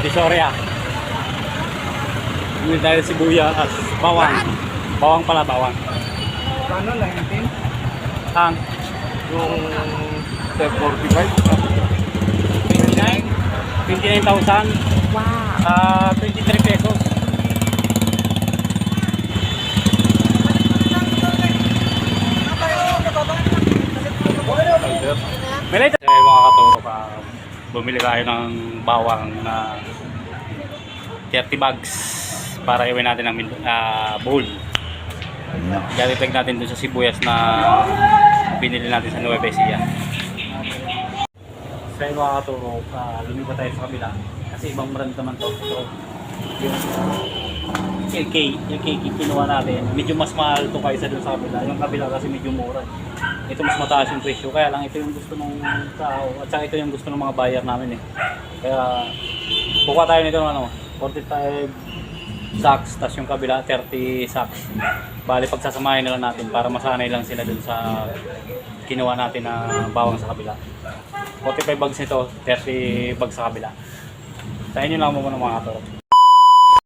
Divisoria. Bumili tayo sibuyas, bawang. Bawang pala, bawang. Ano lang yung Ang yung 45? 29,000. Wow. 23 pesos. May light. Mga katurok, bumili tayo ng bawang na 30 bags para iwan natin ng bowl. Galitag natin dun sa sibuyas na binili natin sa Nueva Ecija. Sa mga katurok, lumipat tayo sa kabila kasi ibang brand naman to. So, yung LK kinuha natin, medyo mas mahal to kaysa dun sa kabila. Yung kabila kasi medyo mura. Ito mas mataas yung presyo, kaya lang ito yung gusto ng tao at saka ito yung gusto ng mga buyer namin eh. Kaya kukuha tayo nito ng 45 sacks, tas yung kabila 30 sacks. Bali pagsasamahin na lang natin para masanay lang sila dun sa kinuha natin na bawang sa kabila. 45 bags nito, 30 bags sa kabila. Tayo nyo lang muna mga katorok.